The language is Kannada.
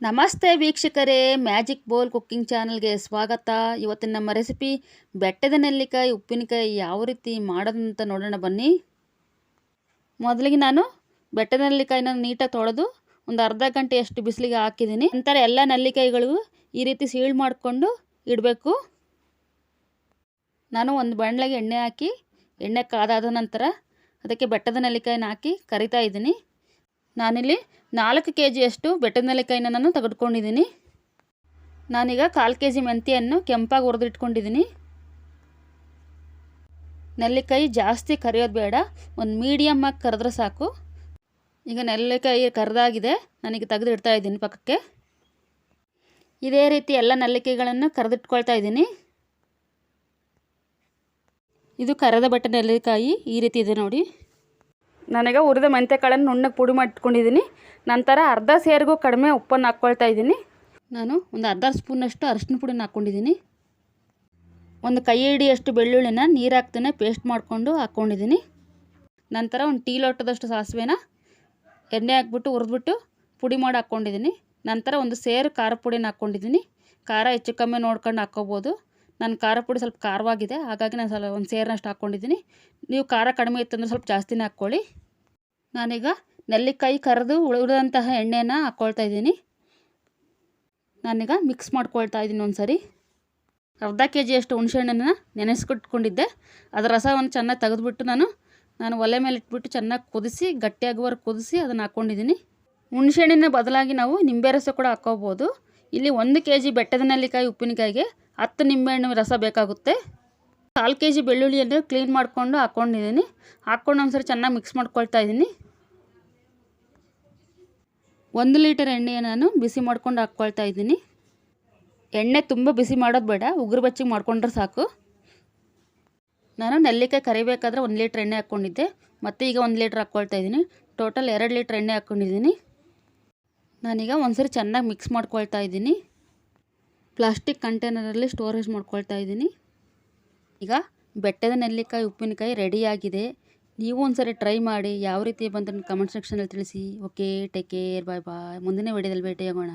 ನಮಸ್ತೆ ವೀಕ್ಷಕರೇ, ಮ್ಯಾಜಿಕ್ ಬೌಲ್ ಕುಕ್ಕಿಂಗ್ ಚಾನಲ್ಗೆ ಸ್ವಾಗತ. ಇವತ್ತಿನ ನಮ್ಮ ರೆಸಿಪಿ ಬೆಟ್ಟದ ನೆಲ್ಲಿಕಾಯಿ ಉಪ್ಪಿನಕಾಯಿ ಯಾವ ರೀತಿ ಮಾಡೋದಂತ ನೋಡೋಣ ಬನ್ನಿ. ಮೊದಲಿಗೆ ನಾನು ಬೆಟ್ಟದ ನೆಲ್ಲಿಕಾಯಿನ ನೀಟಾಗಿ ತೊಳೆದು ಒಂದು ಅರ್ಧ ಗಂಟೆಯಷ್ಟು ಬಿಸಿಲಿಗೆ ಹಾಕಿದ್ದೀನಿ. ನಂತರ ಎಲ್ಲ ನೆಲ್ಲಿಕಾಯಿಗಳಿಗೂ ಈ ರೀತಿ ಸೀಳ್ ಮಾಡಿಕೊಂಡು ಇಡಬೇಕು. ನಾನು ಒಂದು ಬಾಣಲೆಗೆ ಎಣ್ಣೆ ಹಾಕಿ ಎಣ್ಣೆ ಕಾದಾದ ನಂತರ ಅದಕ್ಕೆ ಬೆಟ್ಟದ ನೆಲ್ಲಿಕಾಯಿನ ಹಾಕಿ ಕರಿತಾ ಇದ್ದೀನಿ. ನಾನಿಲ್ಲಿ 4 kgಯಷ್ಟು ಬೆಟ್ಟದ ನೆಲ್ಲಿಕಾಯಿನ ನಾನು ತೆಗೆದುಕೊಂಡಿದ್ದೀನಿ. ನಾನೀಗ 1/4 kg ಮೆಂತ್ಯವನ್ನು ಕೆಂಪಾಗಿ ಹುರಿದಿಟ್ಕೊಂಡಿದ್ದೀನಿ. ನೆಲ್ಲಿಕಾಯಿ ಜಾಸ್ತಿ ಕರಿಯೋದು ಬೇಡ, ಒಂದು ಮೀಡಿಯಮ್ ಆಗಿ ಕರೆದ್ರೆ ಸಾಕು. ಈಗ ನೆಲ್ಲಿಕಾಯಿ ಕರೆದಾಗಿದೆ, ನಾನೀಗ ತೆಗೆದು ಇಡ್ತಾ ಇದ್ದೀನಿ ಪಕ್ಕಕ್ಕೆ. ಇದೇ ರೀತಿ ಎಲ್ಲ ನೆಲ್ಲಿಕಾಯಿಗಳನ್ನು ಕರೆದಿಟ್ಕೊಳ್ತಾ ಇದ್ದೀನಿ. ಇದು ಕರೆದ ಬೆಟ್ಟದ ನೆಲ್ಲಿಕಾಯಿ ಈ ರೀತಿ ಇದೆ ನೋಡಿ. ನಾನೀಗ ಹುರಿದ ಮೆಂತ್ಯಕಾಳನ್ನು ನುಣ್ಣಗೆ ಪುಡಿ ಮಾಡಿಟ್ಕೊಂಡಿದ್ದೀನಿ. ನಂತರ ಅರ್ಧ ಸೇರಿಗೂ ಕಡಿಮೆ ಉಪ್ಪನ್ನು ಹಾಕ್ಕೊಳ್ತಾ ಇದ್ದೀನಿ. ನಾನು ಒಂದು ಅರ್ಧ ಸ್ಪೂನಷ್ಟು ಅರಿಶಿನ ಪುಡಿನ ಹಾಕ್ಕೊಂಡಿದ್ದೀನಿ. ಒಂದು ಕೈ ಹಿಡಿಯಷ್ಟು ಬೆಳ್ಳುಳ್ಳಿನ ನೀರು ಹಾಕ್ತಾನೆ ಪೇಸ್ಟ್ ಮಾಡಿಕೊಂಡು ಹಾಕ್ಕೊಂಡಿದ್ದೀನಿ. ನಂತರ ಒಂದು ಟೀ ಲೋಟದಷ್ಟು ಸಾಸಿವೆನ ಎಣ್ಣೆ ಹಾಕ್ಬಿಟ್ಟು ಹುರಿದ್ಬಿಟ್ಟು ಪುಡಿ ಮಾಡಿ ಹಾಕ್ಕೊಂಡಿದ್ದೀನಿ. ನಂತರ ಒಂದು ಸೇರು ಖಾರ ಪುಡಿನ ಹಾಕ್ಕೊಂಡಿದ್ದೀನಿ. ಖಾರ ಹೆಚ್ಚು ಕಮ್ಮಿ ನೋಡ್ಕೊಂಡು ಹಾಕ್ಕೋಬೋದು. ನನ್ನ ಖಾರ ಪುಡಿ ಸ್ವಲ್ಪ ಖಾರವಾಗಿದೆ, ಹಾಗಾಗಿ ನಾನು ಸ್ವಲ್ಪ ಒಂದು ಸೇರಿನಷ್ಟು ಹಾಕ್ಕೊಂಡಿದ್ದೀನಿ. ನೀವು ಖಾರ ಕಡಿಮೆ ಇತ್ತಂದರೆ ಸ್ವಲ್ಪ ಜಾಸ್ತಿನೇ ಹಾಕ್ಕೊಳ್ಳಿ. ನಾನೀಗ ನೆಲ್ಲಿಕಾಯಿ ಕರೆದು ಉಳಿದಂತಹ ಎಣ್ಣೆನ ಹಾಕ್ಕೊಳ್ತಾ ಇದ್ದೀನಿ. ನಾನೀಗ ಮಿಕ್ಸ್ ಮಾಡ್ಕೊಳ್ತಾ ಇದ್ದೀನಿ ಒಂದು ಸರಿ. ಅರ್ಧ kgಯಷ್ಟು ಹುಣಸೆಹಣ್ಣನ್ನು ನೆನೆಸ್ಕೊಟ್ಕೊಂಡಿದ್ದೆ. ಅದರ ರಸವನ್ನು ಚೆನ್ನಾಗಿ ತೆಗೆದುಬಿಟ್ಟು ನಾನು ಒಲೆ ಮೇಲೆ ಇಟ್ಬಿಟ್ಟು ಚೆನ್ನಾಗಿ ಕುದಿಸಿ ಗಟ್ಟಿಯಾಗುವವರೆಗೆ ಕುದಿಸಿ ಅದನ್ನು ಹಾಕ್ಕೊಂಡಿದ್ದೀನಿ. ಹುಣಸೆಹಣ್ಣಿನ ಬದಲಾಗಿ ನಾವು ನಿಂಬೆ ರಸ ಕೂಡ ಹಾಕ್ಕೋಬೋದು. ಇಲ್ಲಿ 1 kg ಬೆಟ್ಟದ ನೆಲ್ಲಿಕಾಯಿ ಉಪ್ಪಿನಕಾಯಿಗೆ 10 ನಿಂಬೆಹಣ್ಣು ರಸ ಬೇಕಾಗುತ್ತೆ. 1/4 kg ಬೆಳ್ಳುಳ್ಳಿಯನ್ನು ಕ್ಲೀನ್ ಮಾಡಿಕೊಂಡು ಹಾಕ್ಕೊಂಡಿದ್ದೀನಿ. ಹಾಕ್ಕೊಂಡು ಒಂದ್ಸರಿ ಚೆನ್ನಾಗಿ ಮಿಕ್ಸ್ ಮಾಡ್ಕೊಳ್ತಾ ಇದ್ದೀನಿ. 1 ಲೀಟರ್ ಎಣ್ಣೆಯ ನಾನು ಬಿಸಿ ಮಾಡ್ಕೊಂಡು ಹಾಕ್ಕೊಳ್ತಾ ಇದ್ದೀನಿ. ಎಣ್ಣೆ ತುಂಬ ಬಿಸಿ ಮಾಡೋದು ಬೇಡ, ಉಗುರು ಬೆಚ್ಚಗೆ ಮಾಡ್ಕೊಂಡ್ರೆ ಸಾಕು. ನಾನು ನೆಲ್ಲಿಕಾಯಿ ಕರಿಬೇಕಾದ್ರೆ 1 ಲೀಟ್ರ್ ಎಣ್ಣೆ ಹಾಕ್ಕೊಂಡಿದ್ದೆ, ಮತ್ತು ಈಗ 1 ಲೀಟ್ರ್ ಹಾಕ್ಕೊಳ್ತಾ ಇದ್ದೀನಿ. ಟೋಟಲ್ 2 ಲೀಟ್ರ್ ಎಣ್ಣೆ ಹಾಕ್ಕೊಂಡಿದ್ದೀನಿ. ನಾನೀಗ ಒಂದ್ಸರಿ ಚೆನ್ನಾಗಿ ಮಿಕ್ಸ್ ಮಾಡ್ಕೊಳ್ತಾ ಇದ್ದೀನಿ. ಪ್ಲಾಸ್ಟಿಕ್ ಕಂಟೈನರಲ್ಲಿ ಸ್ಟೋರೇಜ್ ಮಾಡ್ಕೊಳ್ತಾ ಇದ್ದೀನಿ. ಈಗ ಬೆಟ್ಟದ ನೆಲ್ಲಿಕಾಯಿ ಉಪ್ಪಿನಕಾಯಿ ರೆಡಿಯಾಗಿದೆ. ನೀವು ಒಂದ್ಸರಿ ಟ್ರೈ ಮಾಡಿ, ಯಾವ ರೀತಿ ಬಂತು ಕಮೆಂಟ್ ಸೆಕ್ಷನಲ್ಲಿ ತಿಳಿಸಿ. ಓಕೆ, ಟೇಕ್ ಕೇರ್, ಬಾಯ್ ಬಾಯ್. ಮುಂದಿನ ವಿಡಿಯೋದಲ್ಲಿ ಭೇಟಿಯಾಗೋಣ.